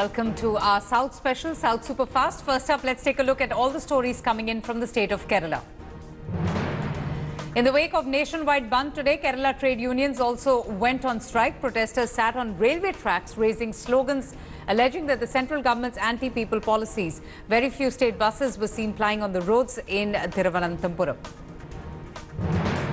welcome to our South Special, South Superfast. First up, let's take a look at all the stories coming in from the state of Kerala. In the wake of nationwide Bandh today, Kerala trade unions also went on strike. Protesters sat on railway tracks raising slogans alleging that the central government's anti-people policies. Very few state buses were seen plying on the roads in Thiruvananthapuram.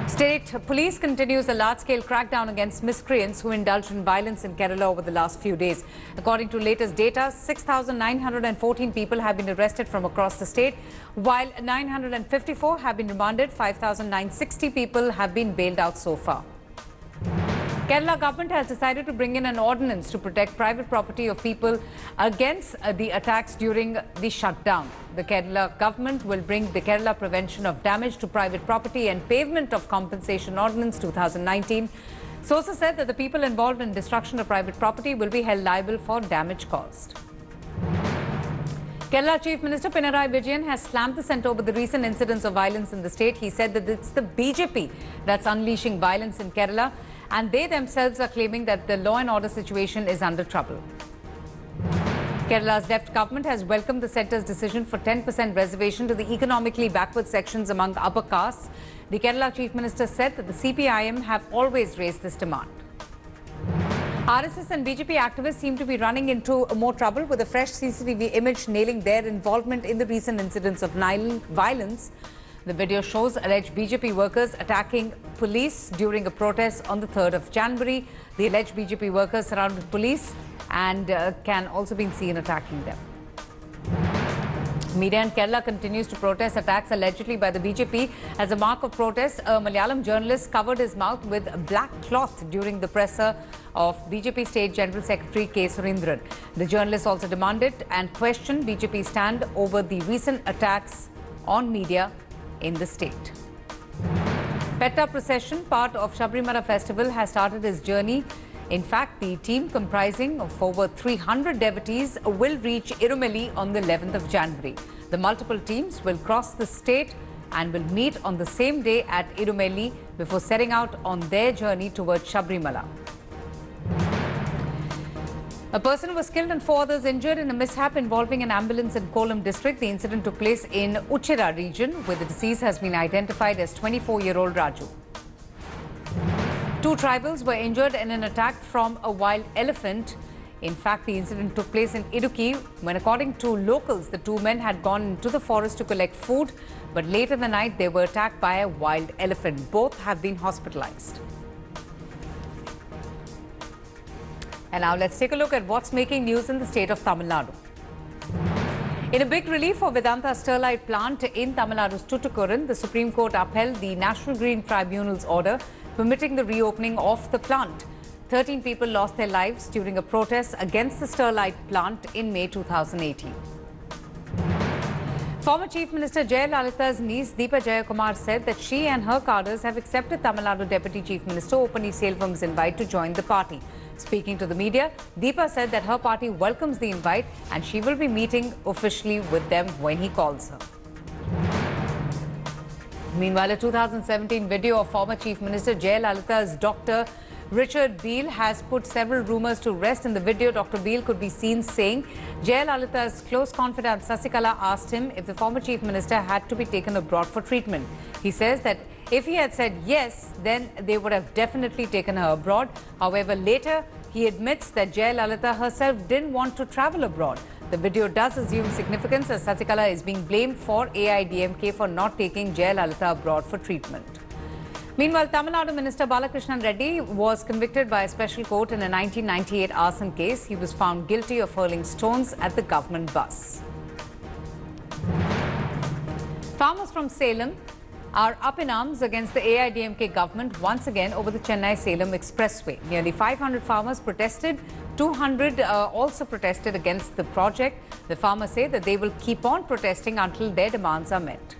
State police continues a large-scale crackdown against miscreants who indulged in violence in Kerala over the last few days. According to latest data, 6,914 people have been arrested from across the state, while 954 have been remanded. 5,960 people have been bailed out so far. Kerala government has decided to bring in an ordinance to protect private property of people against the attacks during the shutdown. The Kerala government will bring the Kerala Prevention of Damage to Private Property and Pavement of Compensation Ordinance 2019. Sources said that the people involved in destruction of private property will be held liable for damage caused. Kerala Chief Minister Pinarayi Vijayan has slammed the centre over the recent incidents of violence in the state. He said that it's the BJP that's unleashing violence in Kerala, and they themselves are claiming that the law and order situation is under trouble. Kerala's left government has welcomed the centre's decision for 10% reservation to the economically backward sections among upper castes. The Kerala Chief Minister said that the CPIM have always raised this demand. RSS and BJP activists seem to be running into more trouble with a fresh CCTV image nailing their involvement in the recent incidents of violence. The video shows alleged BJP workers attacking police during a protest on the 3rd of January. The alleged BJP workers surrounded police and can also be seen attacking them. Media in Kerala continues to protest attacks allegedly by the BJP. As a mark of protest, a Malayalam journalist covered his mouth with black cloth during the presser of BJP State General Secretary K. Surendran. The journalist also demanded and questioned BJP stand over the recent attacks on media in the state. Petta procession, part of Sabrimala festival, has started its journey. In fact, the team comprising of over 300 devotees will reach Irumeli on the 11th of January. The multiple teams will cross the state and will meet on the same day at Irumeli before setting out on their journey towards Sabrimala. A person was killed and 4 others injured in a mishap involving an ambulance in Kollam district. The incident took place in Uchira region, where the deceased has been identified as 24-year-old Raju. 2 tribals were injured in an attack from a wild elephant. In fact, the incident took place in Idukki when, according to locals, the 2 men had gone into the forest to collect food, but late in the night they were attacked by a wild elephant. Both have been hospitalized. And now let's take a look at what's making news in the state of Tamil Nadu. In a big relief for Vedanta Sterlite plant in Tamil Nadu's Tuticorin, the Supreme Court upheld the National Green Tribunal's order permitting the reopening of the plant. 13 people lost their lives during a protest against the Sterlite plant in May 2018. Former Chief Minister Jayalalitha's niece Deepa Jayakumar said that she and her cadres have accepted Tamil Nadu Deputy Chief Minister O. Paneerselvam's invite to join the party. Speaking to the media, Deepa said that her party welcomes the invite and she will be meeting officially with them when he calls her. Meanwhile, a 2017 video of former Chief Minister Jayalalitha's Dr. Richard Beale has put several rumours to rest. In the video, Dr. Beale could be seen saying Jayalalitha's close confidant Sasikala asked him if the former Chief Minister had to be taken abroad for treatment. He says that if he had said yes, then they would have definitely taken her abroad. However, later he admits that Jayalalitha herself didn't want to travel abroad. The video does assume significance as Sasikala is being blamed for AIDMK for not taking Jayalalitha abroad for treatment. Meanwhile, Tamil Nadu Minister Balakrishnan Reddy was convicted by a special court in a 1998 arson case. He was found guilty of hurling stones at the government bus. Farmers from Salem are up in arms against the AIDMK government once again over the Chennai-Salem Expressway. Nearly 500 farmers protested. 200 also protested against the project. The farmers say that they will keep on protesting until their demands are met.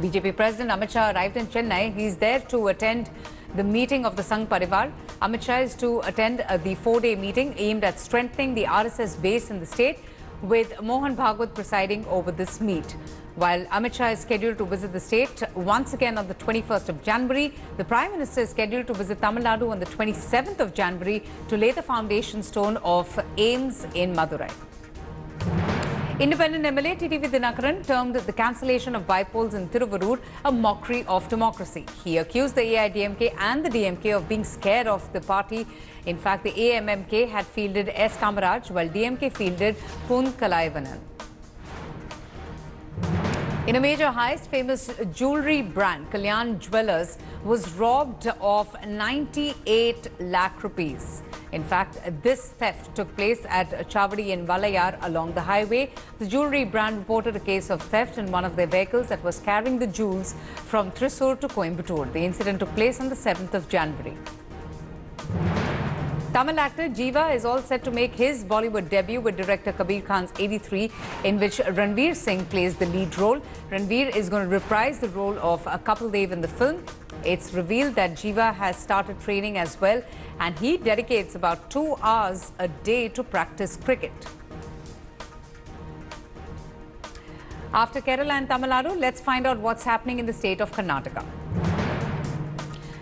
BJP President Amit Shah arrived in Chennai. He is there to attend the meeting of the Sangh Parivar. Amit Shah is to attend the 4-day meeting aimed at strengthening the RSS base in the state. with Mohan Bhagwat presiding over this meet. While Amit Shah is scheduled to visit the state once again on the 21st of January, the Prime Minister is scheduled to visit Tamil Nadu on the 27th of January to lay the foundation stone of AIIMS in Madurai. Independent MLA TTV Dinakaran termed the cancellation of bypolls in Thiruvarur a mockery of democracy. He accused the AIDMK and the DMK of being scared of the party. In fact, the AMMK had fielded S. Kamaraj while DMK fielded Pun Kalaivanan. In a major heist, famous jewellery brand Kalyan Jewellers was robbed of 98 lakh rupees. In fact, this theft took place at Chavadi in Valayar along the highway. The jewellery brand reported a case of theft in one of their vehicles that was carrying the jewels from Thrissur to Coimbatore. The incident took place on the 7th of January. Tamil actor Jiva is all set to make his Bollywood debut with director Kabir Khan's 83, in which Ranveer Singh plays the lead role. Ranveer is going to reprise the role of Kapil Dev in the film. It's revealed that Jiva has started training as well, and he dedicates about 2 hours a day to practice cricket. After Kerala and Tamil Nadu, let's find out what's happening in the state of Karnataka.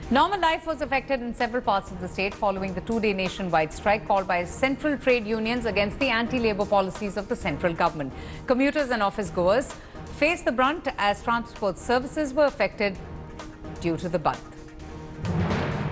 Normal life was affected in several parts of the state following the 2-day nationwide strike called by central trade unions against the anti-labour policies of the central government. Commuters and office goers faced the brunt as transport services were affected due to the Bandh.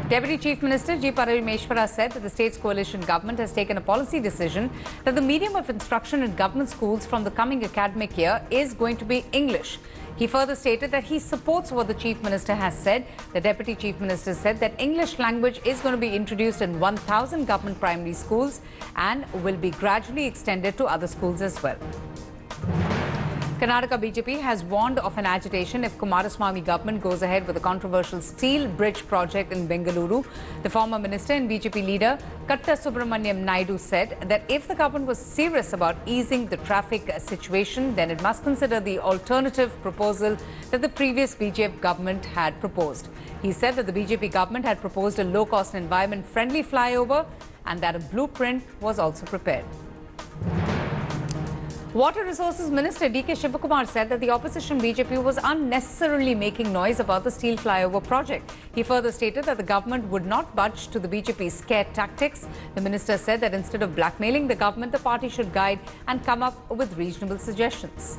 Deputy Chief Minister G. Parameshwara said that the state's coalition government has taken a policy decision that the medium of instruction in government schools from the coming academic year is going to be English. He further stated that he supports what the Chief Minister has said. The Deputy Chief Minister said that English language is going to be introduced in 1,000 government primary schools and will be gradually extended to other schools as well. Karnataka BJP has warned of an agitation if Kumaraswamy government goes ahead with the controversial steel bridge project in Bengaluru. The former minister and BJP leader Katta Subramaniam Naidu said that if the government was serious about easing the traffic situation, then it must consider the alternative proposal that the previous BJP government had proposed. He said that the BJP government had proposed a low-cost environment-friendly flyover and that a blueprint was also prepared. Water Resources Minister D.K. Shivakumar said that the opposition BJP was unnecessarily making noise about the steel flyover project. He further stated that the government would not budge to the BJP's scare tactics. The minister said that instead of blackmailing the government, the party should guide and come up with reasonable suggestions.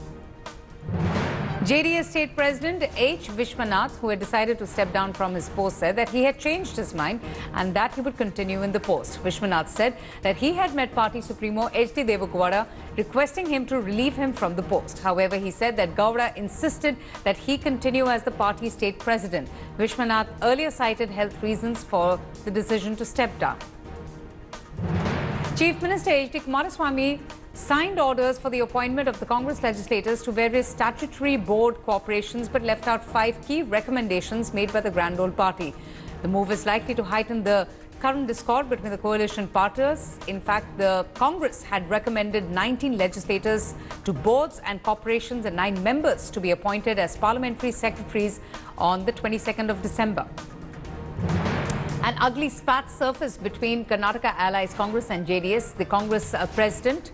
JDS State President H. Vishwanath, who had decided to step down from his post, said that he had changed his mind and that he would continue in the post. Vishwanath said that he had met Party Supremo H.D. Devagowda requesting him to relieve him from the post. However, he said that Gowda insisted that he continue as the party state president. Vishwanath earlier cited health reasons for the decision to step down. Chief Minister H.D. Kumaraswamy signed orders for the appointment of the Congress legislators to various statutory board corporations but left out 5 key recommendations made by the Grand Old Party. The move is likely to heighten the current discord between the coalition partners. In fact, the Congress had recommended 19 legislators to boards and corporations and 9 members to be appointed as parliamentary secretaries on the 22nd of December. An ugly spat surfaced between Karnataka allies Congress and JDS. The Congress president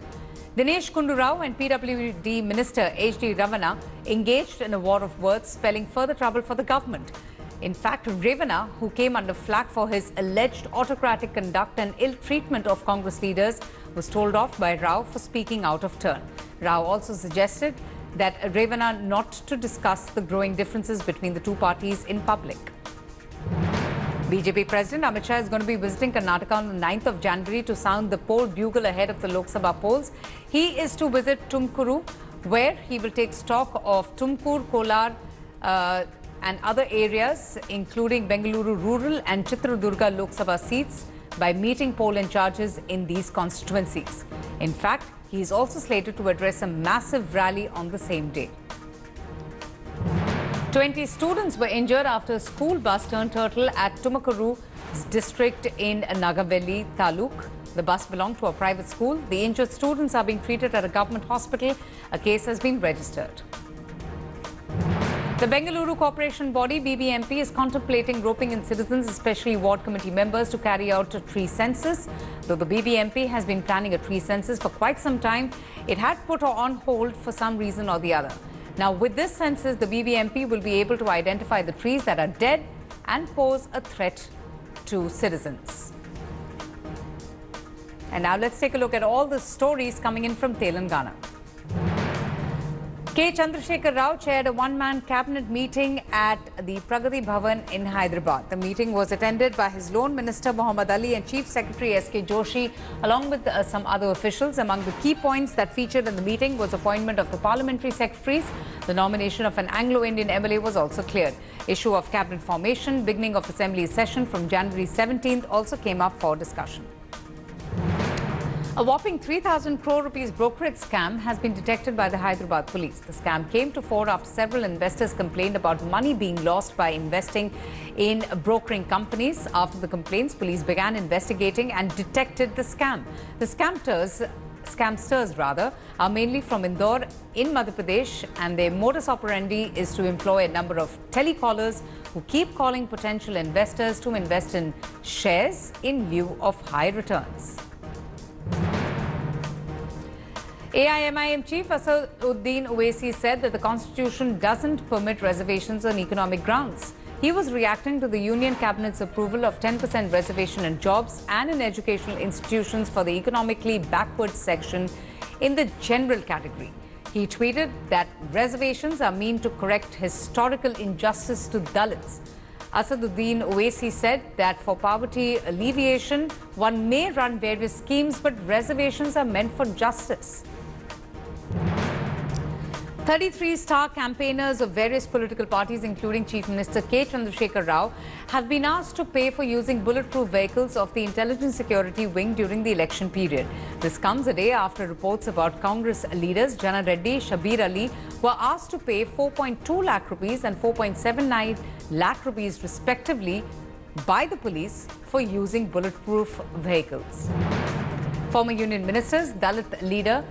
Dinesh Kundu Rao and PWD Minister H.D. Ravana engaged in a war of words, spelling further trouble for the government. In fact, Ravana, who came under flak for his alleged autocratic conduct and ill treatment of Congress leaders, was told off by Rao for speaking out of turn. Rao also suggested that Ravana not to discuss the growing differences between the two parties in public. BJP President Amit Shah is going to be visiting Karnataka on the 9th of January to sound the poll bugle ahead of the Lok Sabha polls. He is to visit Tumkuru, where he will take stock of Tumkur, Kolar and other areas, including Bengaluru Rural and Chitradurga Lok Sabha seats, by meeting poll in charges in these constituencies. In fact, he is also slated to address a massive rally on the same day. 20 students were injured after a school bus turned turtle at Tumakuru district in Nagavelli Taluk. The bus belonged to a private school. The injured students are being treated at a government hospital. A case has been registered. The Bengaluru Corporation body BBMP is contemplating roping in citizens, especially ward committee members, to carry out a tree census. Though the BBMP has been planning a tree census for quite some time, it had put on hold for some reason or the other. Now, with this census, the BBMP will be able to identify the trees that are dead and pose a threat to citizens. And now let's take a look at all the stories coming in from Telangana. K. Chandrasekhar Rao chaired a one-man cabinet meeting at the Pragati Bhavan in Hyderabad. The meeting was attended by his Loan Minister Muhammad Ali and Chief Secretary S.K. Joshi, along with some other officials. Among the key points that featured in the meeting was appointment of the parliamentary secretaries. The nomination of an Anglo-Indian MLA was also cleared. Issue of cabinet formation, beginning of assembly session from January 17th also came up for discussion. A whopping 3,000 crore rupees brokerage scam has been detected by the Hyderabad police. The scam came to fore after several investors complained about money being lost by investing in brokering companies. After the complaints, police began investigating and detected the scam. The scamsters are mainly from Indore in Madhya Pradesh, and their modus operandi is to employ a number of telecallers who keep calling potential investors to invest in shares in lieu of high returns. AIMIM Chief Asaduddin Owaisi said that the Constitution doesn't permit reservations on economic grounds. He was reacting to the Union Cabinet's approval of 10% reservation in jobs and in educational institutions for the economically backward section in the general category. He tweeted that reservations are meant to correct historical injustice to Dalits. Asaduddin Owaisi said that for poverty alleviation, one may run various schemes, but reservations are meant for justice. 33 star campaigners of various political parties, including Chief Minister K. Chandrasekhar Rao, have been asked to pay for using bulletproof vehicles of the Intelligence Security Wing during the election period. This comes a day after reports about Congress leaders Jana Reddy, Shabir Ali were asked to pay 4.2 lakh rupees and 4.79 lakh rupees respectively by the police for using bulletproof vehicles. Former Union Ministers, Dalit leader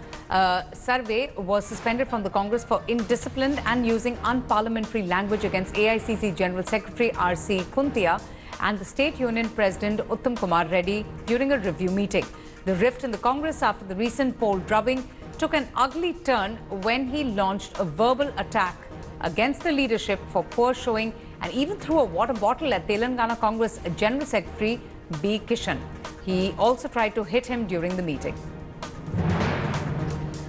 Sarve was suspended from the Congress for indiscipline and using unparliamentary language against AICC General Secretary R.C. Kuntia and the State Union President Uttam Kumar Reddy during a review meeting. The rift in the Congress after the recent poll drubbing took an ugly turn when he launched a verbal attack against the leadership for poor showing and even threw a water bottle at Telangana Congress General Secretary B. Kishan. He also tried to hit him during the meeting.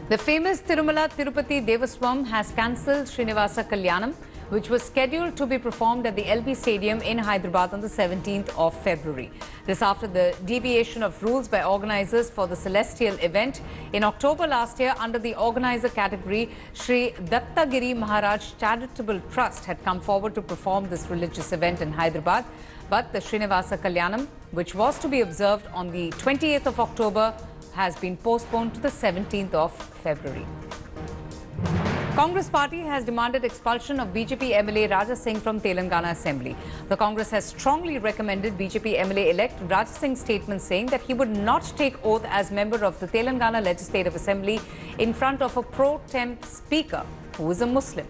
The famous Tirumala Tirupati Devaswam has cancelled Srinivasa Kalyanam, which was scheduled to be performed at the LB Stadium in Hyderabad on the 17th of February. This after the deviation of rules by organizers for the celestial event. In October last year, under the organizer category, Sri Dattagiri Maharaj Charitable Trust had come forward to perform this religious event in Hyderabad. But the Srinivasa Kalyanam, which was to be observed on the 28th of October, has been postponed to the 17th of February. Congress party has demanded expulsion of BJP MLA Raja Singh from Telangana Assembly. The Congress has strongly recommended BJP MLA-elect Raja Singh's statement saying that he would not take oath as member of the Telangana Legislative Assembly in front of a pro-temp speaker who is a Muslim.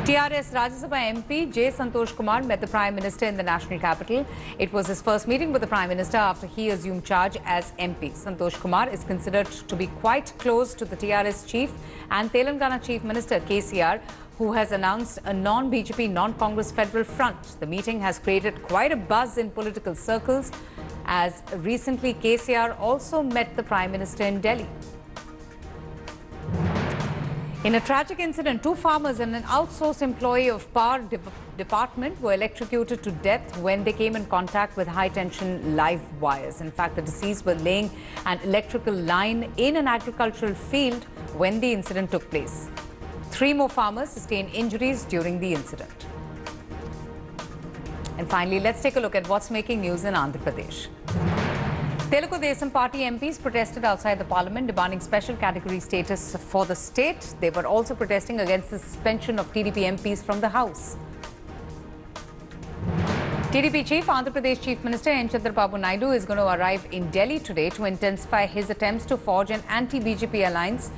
TRS Rajya Sabha MP J. Santosh Kumar met the Prime Minister in the national capital. It was his first meeting with the Prime Minister after he assumed charge as MP. Santosh Kumar is considered to be quite close to the TRS chief and Telangana Chief Minister KCR, who has announced a non-BJP, non-Congress federal front. The meeting has created quite a buzz in political circles, as recently KCR also met the Prime Minister in Delhi. In a tragic incident, 2 farmers and an outsourced employee of Power Department were electrocuted to death when they came in contact with high-tension live wires. In fact, the deceased were laying an electrical line in an agricultural field when the incident took place. 3 more farmers sustained injuries during the incident. And finally, let's take a look at what's making news in Andhra Pradesh. Telugu Desam Party MPs protested outside the parliament demanding special category status for the state. They were also protesting against the suspension of TDP MPs from the House. TDP Chief, Andhra Pradesh Chief Minister N. Chandrababu Naidu is going to arrive in Delhi today to intensify his attempts to forge an anti-BJP alliance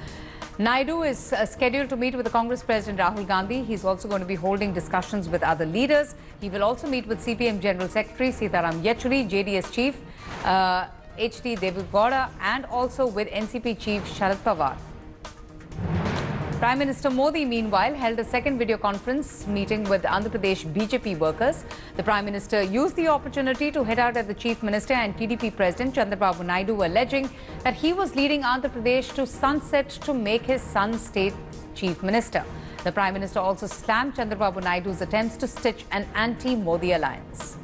Naidu is scheduled to meet with the Congress President Rahul Gandhi. He's also going to be holding discussions with other leaders. He will also meet with CPM General Secretary Sitaram Yechury, JDS Chief H.D. Devugowda and also with NCP Chief Sharad Pawar. Prime Minister Modi, meanwhile, held a second video conference meeting with Andhra Pradesh BJP workers. The Prime Minister used the opportunity to head out at the Chief Minister and TDP President Chandrababu Naidu, alleging that he was leading Andhra Pradesh to sunset to make his son state Chief Minister. The Prime Minister also slammed Chandrababu Naidu's attempts to stitch an anti-Modi alliance.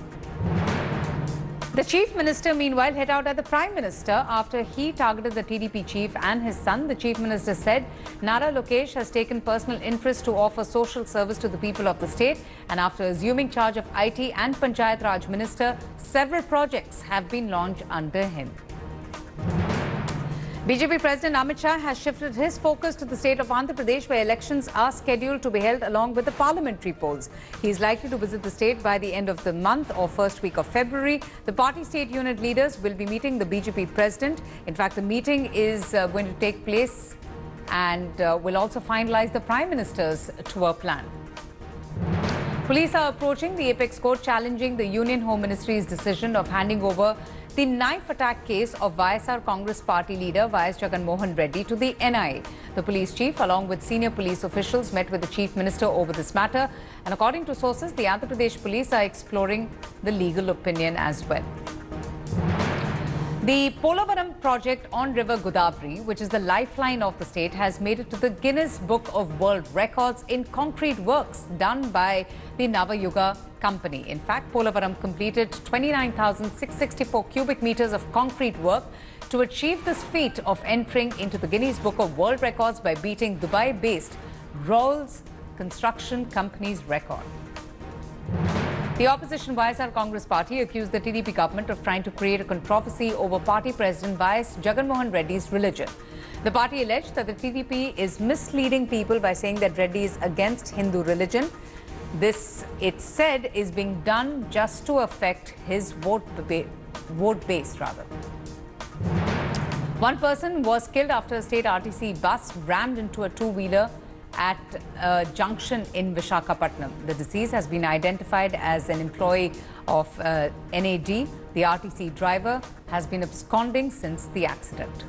The Chief Minister, meanwhile, hit out at the Prime Minister after he targeted the TDP chief and his son. The Chief Minister said Nara Lokesh has taken personal interest to offer social service to the people of the state, and after assuming charge of IT and Panchayat Raj Minister, several projects have been launched under him. BJP President Amit Shah has shifted his focus to the state of Andhra Pradesh, where elections are scheduled to be held along with the parliamentary polls. He is likely to visit the state by the end of the month or first week of February. The party state unit leaders will be meeting the BJP president. In fact, the meeting is going to take place and will also finalize the Prime Minister's tour plan. Police are approaching the Apex Court challenging the Union Home Ministry's decision of handing over the knife attack case of YSR Congress Party leader Y.S. Jagan Mohan Reddy to the NIA. The police chief, along with senior police officials, met with the Chief Minister over this matter. And according to sources, the Andhra Pradesh police are exploring the legal opinion as well. The Polavaram project on River Godavari, which is the lifeline of the state, has made it to the Guinness Book of World Records in concrete works done by the Navayuga company. In fact, Polavaram completed 29,664 cubic meters of concrete work to achieve this feat of entering into the Guinness Book of World Records by beating Dubai-based Rolls Construction Company's record. The opposition YSR Congress Party accused the TDP government of trying to create a controversy over party president Y.S. Jagan Mohan Reddy's religion. The party alleged that the TDP is misleading people by saying that Reddy is against Hindu religion. This, it said, is being done just to affect his vote base. One person was killed after a state RTC bus rammed into a two-wheeler at a junction in Visakhapatnam. The deceased has been identified as an employee of NAD. The RTC driver has been absconding since the accident.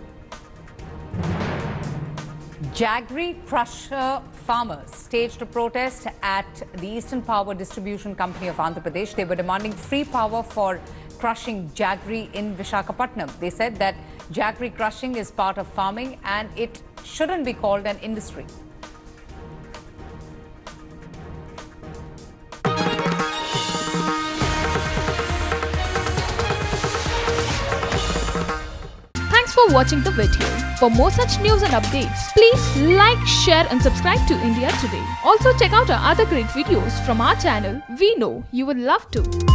Jaggery crusher farmers staged a protest at the Eastern Power Distribution Company of Andhra Pradesh. They were demanding free power for crushing jaggery in Visakhapatnam. They said that jaggery crushing is part of farming and it shouldn't be called an industry. Thanks for watching the video. For more such news and updates, please like, share and subscribe to India Today. Also check out our other great videos from our channel. We know you will love to.